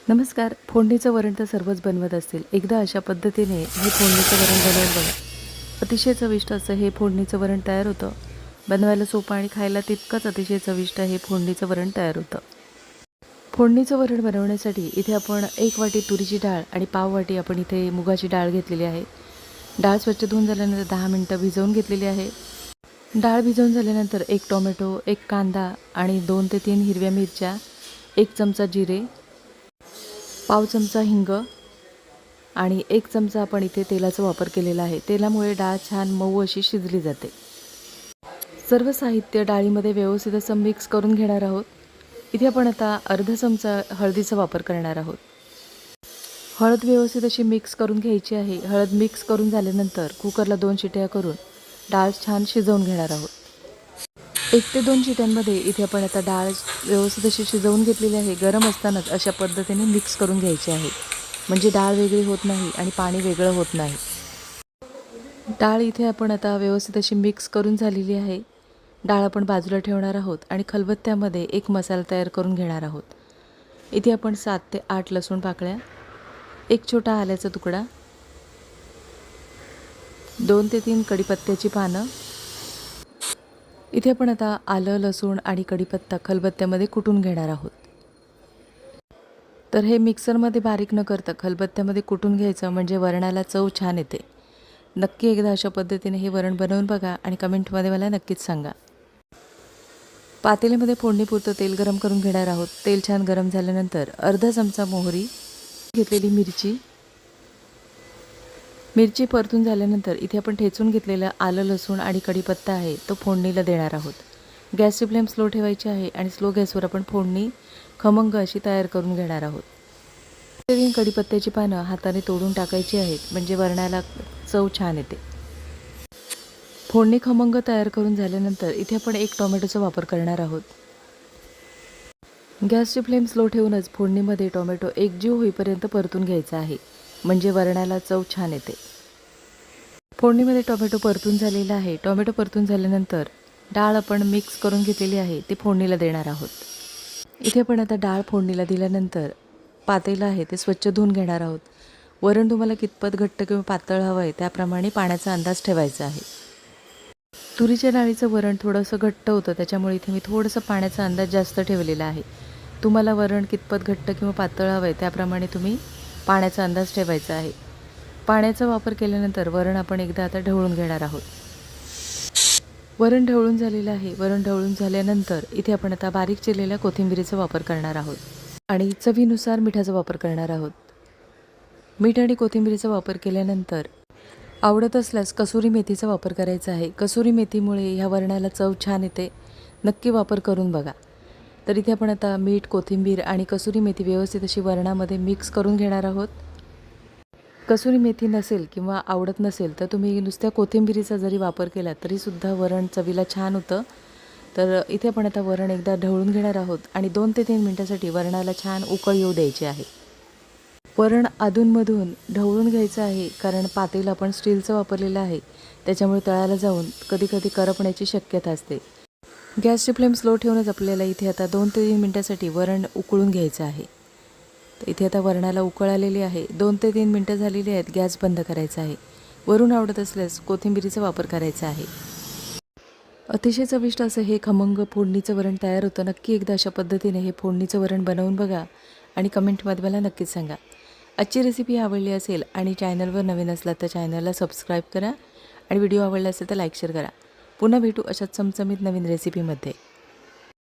नमस्कार. फोडणीचं वरण तर सर्वच बनवत असतील. एकदा अशा पद्धतीने हे फोडणीचं वरण बनवून बघा. अतिशय चविष्ट असं हे फोडणीचं वरण तयार होतं. बनवायला सोपं आणि खायला तितकंच अतिशय चविष्ट हे फोडणीचं वरण तयार होतं. फोडणीचं वरण बनवण्यासाठी इथे आपण 1 वाटी तुरीची डाळ आणि पाव वाटी आपण इथे मुगाची डाळ घेतलेली आहे. डाळ स्वच्छ धुवून झाल्यानंतर 10 मिनिटं भिजवून घेतलेली आहे. डाळ भिजवून झाल्यानंतर 1 टोमॅटो, 1 कांदा आणि 2 ते 3 हिरव्या मिरच्या, 1 चमचा जिरे, पाव चमचा हिंग आणि 1 चमचा आपण इथे तेलाचा वापर केलेला आहे. तेलामुळे डाळ छान मऊ अशी शिजली जाते. सर्व साहित्य डाळीमध्ये व्यवस्थित असं मिक्स करून घेणार आहोत. इथे आपण आता अर्धा चमचा हळदीचा वापर करणार आहोत. हळद व्यवस्थित अशी मिक्स करून घ्यायची आहे. हळद मिक्स करून झाल्यानंतर कुकरला 2 शिट्या करून डाळ छान शिजवून घेणार आहोत. 1 ते 2 शिट्यांमध्ये इथे आपण आता डाळ व्यवस्थित अशी शिजवून घेतलेली आहे. गरम असतानाच अशा पद्धतीने मिक्स करून घ्यायची आहे. म्हणजे डाळ वेगळी होत नाही आणि पाणी वेगळं होत नाही. डाळ इथे आपण आता व्यवस्थित अशी मिक्स करून झालेली आहे. डाळ आपण बाजूला ठेवणार आहोत आणि खलबत्त्यामध्ये एक मसाला तयार करून घेणार आहोत. इथे आपण 7 ते 8 लसूण पाकळ्या, 1 छोटा आल्याचा तुकडा, 2 ते 3 कढीपत्त्याची पानं. इथे आपण आता आलं, लसूण आणि कढीपत्ता खलबत्त्यामध्ये कुटून घेणार आहोत. तर हे मिक्सरमध्ये बारीक न करता खलबत्त्यामध्ये कुटून घ्यायचं म्हणजे वरणाला चव छान येते. नक्की एकदा अशा पद्धतीने हे वरण बनवून बघा आणि कमेंटमध्ये मला नक्कीच सांगा. पातेल्यामध्ये फोडणीपुरतं तेल गरम करून घेणार आहोत. तेल छान गरम झाल्यानंतर अर्धा चमचा मोहरी, घेतलेली मिरची परतून झाल्यानंतर इथे आपण ठेचून घेतलेलं आलं, लसूण आणि कढीपत्ता आहे तो फोडणीला देणार आहोत. गॅसची फ्लेम स्लो ठेवायची आहे आणि स्लो गॅसवर आपण फोडणी खमंग अशी तयार करून घेणार आहोत. 3 कढीपत्त्याची पानं हाताने तोडून टाकायची आहेत म्हणजे वरणाला चव छान येते. फोडणी खमंग तयार करून झाल्यानंतर इथे आपण 1 टोमॅटोचा वापर करणार आहोत. गॅसची फ्लेम स्लो ठेवूनच फोडणीमध्ये टोमॅटो एकजीव होईपर्यंत परतून घ्यायचा आहे म्हणजे वरणाला चव छान येते. फोडणीमध्ये टोमॅटो परतून झालेला आहे. टोमॅटो परतून झाल्यानंतर डाळ आपण मिक्स करून घेतलेली आहे ती फोडणीला देणार आहोत. इथे आपण आता डाळ फोडणीला दिल्यानंतर पातेलं आहे ते स्वच्छ धुवून घेणार आहोत. वरण तुम्हाला कितपत घट्ट किंवा पातळ हवं आहे त्याप्रमाणे पाण्याचा अंदाज ठेवायचा आहे. तुरीच्या डाळीचं वरण थोडंसं घट्ट होतं त्याच्यामुळे इथे मी थोडंसं पाण्याचा अंदाज जास्त ठेवलेला आहे. तुम्हाला वरण कितपत घट्ट किंवा पातळ हवं आहे त्याप्रमाणे तुम्ही पाण्याचा अंदाज ठेवायचा आहे. पाण्याचा वापर केल्यानंतर वरण आपण एकदा आता ढवळून घेणार आहोत. वरण ढवळून झालेलं आहे. वरण ढवळून झाल्यानंतर इथे आपण आता बारीक चिरलेल्या कोथिंबिरीचा वापर करणार आहोत आणि चवीनुसार मिठाचा वापर करणार आहोत. मीठ आणि कोथिंबिरीचा वापर केल्यानंतर आवडत असल्यास कसुरी मेथीचा वापर करायचा आहे. कसुरी मेथीमुळे ह्या वरणाला चव छान येते. नक्की वापर करून बघा. तर इथे आपण आता मीठ, कोथिंबीर आणि कसुरी मेथी व्यवस्थित अशी वरणामध्ये मिक्स करून घेणार आहोत. कसुरी मेथी नसेल किंवा आवडत नसेल तर तुम्ही नुसत्या कोथिंबिरीचा जरी वापर केला तरीसुद्धा वरण चवीला छान होतं. तर इथे आपण आता वरण एकदा ढवळून घेणार आहोत आणि 2 ते 3 मिनिटासाठी वरणाला छान उकळ येऊ द्यायची आहे. वरण अधूनमधून ढवळून घ्यायचं आहे कारण पातेलं आपण स्टीलचं वापरलेलं आहे त्याच्यामुळे तळाला जाऊन कधीकधी करपण्याची शक्यता असते. गॅसची फ्लेम स्लो ठेवूनच आपल्याला इथे आता 2 ते 3 मिनिटासाठी वरण उकळून घ्यायचं आहे. तर इथे आता वरणाला उकळ आलेली आहे. 2 ते 3 मिनिटं झालेली आहेत. गॅस बंद करायचा आहे. वरून आवडत असल्यास कोथिंबिरीचा वापर करायचा आहे. अतिशय चविष्ट असं हे खमंग फोडणीचं वरण तयार होतं. नक्की एकदा अशा पद्धतीने हे फोडणीचं वरण बनवून बघा आणि कमेंटमध्ये मला नक्कीच सांगा. आजची रेसिपी आवडली असेल आणि चॅनलवर नवीन असला तर चॅनलला सबस्क्राईब करा आणि व्हिडिओ आवडला असेल तर लाईक शेअर करा. पुन्हा भेटू अशाच चमचमीत नवीन रेसिपीमध्ये.